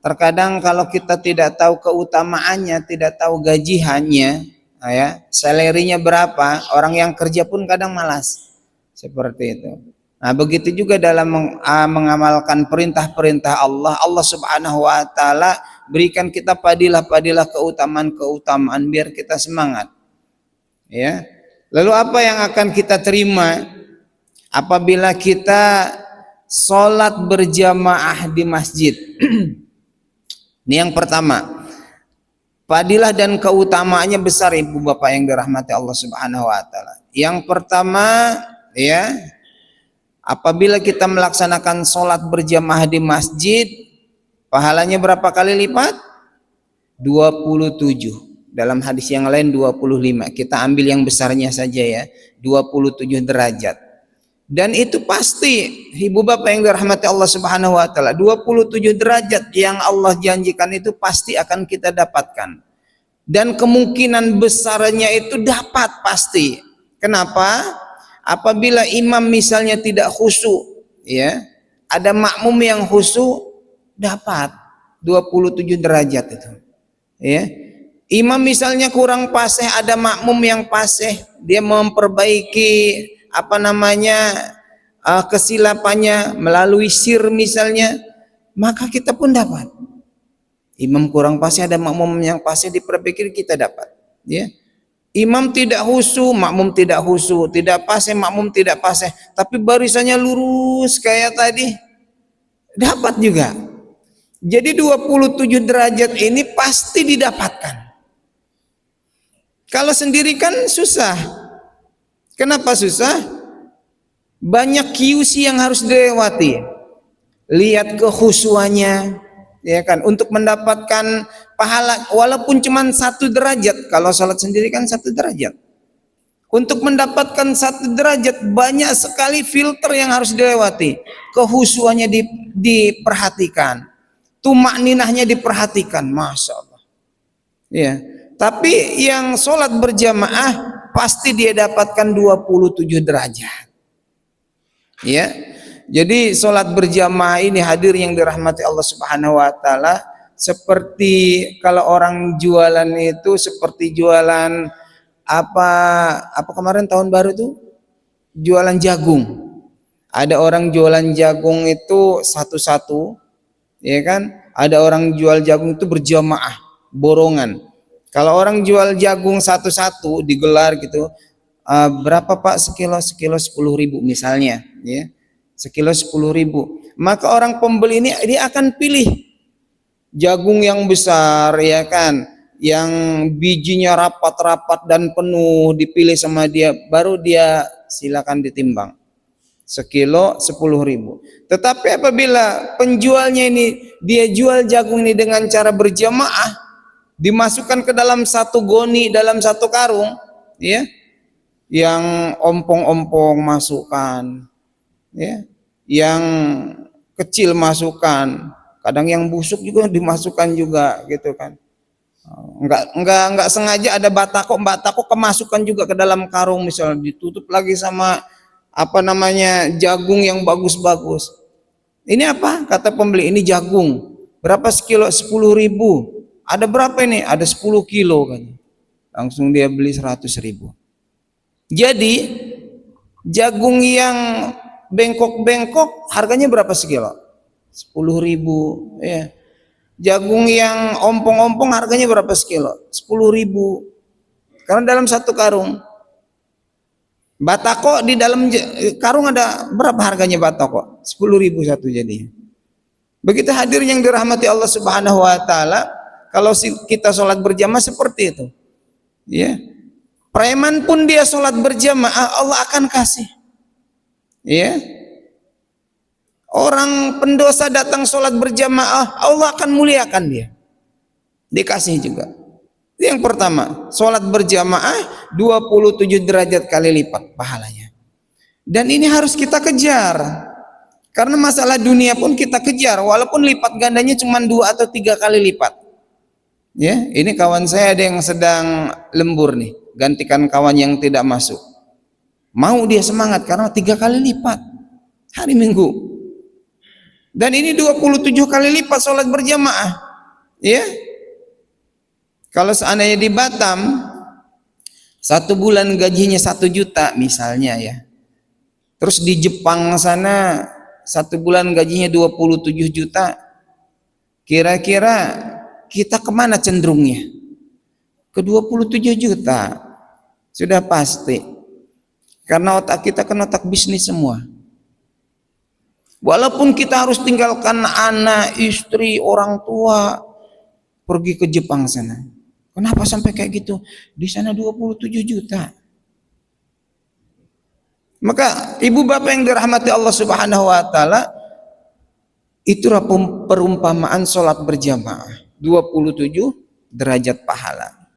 Terkadang kalau kita tidak tahu keutamaannya, tidak tahu gajiannya, ya, salarinya berapa, orang yang kerja pun kadang malas. Seperti itu. Nah, begitu juga dalam mengamalkan perintah-perintah Allah. Allah Subhanahu wa taala berikan kita padilah-padilah keutamaan-keutamaan biar kita semangat. Ya. Lalu apa yang akan kita terima apabila kita sholat berjamaah di masjid? Ini yang pertama. Fadilah dan keutamaannya besar Ibu Bapak yang dirahmati Allah Subhanahu wa taala. Yang pertama, ya, apabila kita melaksanakan sholat berjamaah di masjid, pahalanya berapa kali lipat? 27. Dalam hadis yang lain 25. Kita ambil yang besarnya saja ya, 27 derajat. Dan itu pasti Ibu Bapak yang dirahmati Allah Subhanahu wa taala, 27 derajat yang Allah janjikan itu pasti akan kita dapatkan. Dan kemungkinan besarnya itu dapat pasti. Kenapa? Apabila imam misalnya tidak khusyuk, ya, ada makmum yang khusyuk, dapat 27 derajat itu. Ya. Imam misalnya kurang fasih, ada makmum yang fasih, dia memperbaiki kesilapannya melalui sir misalnya, maka kita pun dapat. Imam kurang fasih, ada makmum yang fasih, diperbaiki, kita dapat. Ya. Imam tidak khusyuk, makmum tidak khusyuk, tidak fasih, makmum tidak fasih, tapi barisannya lurus kayak tadi, dapat juga. Jadi 27 derajat ini pasti didapatkan. Kalau sendiri kan susah. Kenapa susah? Banyak QC yang harus dilewati. Lihat kekhusyuannya, ya kan, untuk mendapatkan pahala walaupun cuma 1 derajat. Kalau salat sendiri kan 1 derajat. Untuk mendapatkan 1 derajat banyak sekali filter yang harus dilewati. Kekhusyuannya diperhatikan, tumakninahnya diperhatikan, masya Allah. Ya. Tapi yang sholat berjamaah pasti dia dapatkan 27 derajat. Ya. Jadi sholat berjamaah ini hadir yang dirahmati Allah Subhanahu wa taala, seperti kalau orang jualan itu seperti jualan apa kemarin tahun baru tuh jualan jagung. Ada orang jualan jagung itu satu-satu, ya kan? Ada orang jual jagung itu berjamaah, borongan. Kalau orang jual jagung satu-satu digelar gitu, berapa Pak sekilo? Sekilo 10.000 misalnya, ya. Sekilo 10.000. Maka orang pembeli ini dia akan pilih jagung yang besar, ya kan, yang bijinya rapat-rapat dan penuh, dipilih sama dia, baru dia silakan ditimbang. Sekilo 10.000. Tetapi apabila penjualnya ini dia jual jagung ini dengan cara berjamaah, dimasukkan ke dalam satu goni, dalam satu karung, ya, yang ompong-ompong masukkan, ya, yang kecil masukkan, kadang yang busuk juga dimasukkan juga, gitu kan. Enggak sengaja ada batako kemasukan juga ke dalam karung, misalnya ditutup lagi sama jagung yang bagus-bagus. Ini apa? Kata pembeli, ini jagung. Berapa sekilo? 10.000. Ada berapa ini? Ada 10 kilo kan. Langsung dia beli 100.000. Jadi jagung yang bengkok-bengkok harganya berapa sekilo? 10.000, ya. Jagung yang ompong-ompong harganya berapa sekilo? 10.000. Karena dalam satu karung. Batako di dalam karung ada berapa harganya batako? 10.000 satu jadi. Begitu hadir yang dirahmati Allah Subhanahu wa taala, kalau kita sholat berjamaah seperti itu, ya, preman pun dia sholat berjamaah Allah akan kasih, ya. Orang pendosa datang sholat berjamaah Allah akan muliakan dia, dikasih juga. Itu yang pertama, sholat berjamaah 27 derajat kali lipat pahalanya. Dan ini harus kita kejar, karena masalah dunia pun kita kejar, walaupun lipat gandanya cuma 2 atau 3 kali lipat. Ya, ini kawan saya ada yang sedang lembur nih, gantikan kawan yang tidak masuk. Mau dia semangat karena 3 kali lipat hari Minggu. Dan ini 27 kali lipat sholat berjamaah. Ya. Kalau seandainya di Batam, 1 bulan gajinya 1 juta misalnya ya. Terus di Jepang sana 1 bulan gajinya 27 juta. Kira-kira kita kemana cenderungnya? Ke 27 juta. Sudah pasti. Karena otak kita kan otak bisnis semua. Walaupun kita harus tinggalkan anak, istri, orang tua, pergi ke Jepang sana. Kenapa sampai kayak gitu? Di sana 27 juta. Maka ibu bapak yang dirahmati Allah Subhanahu wa taala, itulah perumpamaan sholat berjamaah. 27 derajat pahala.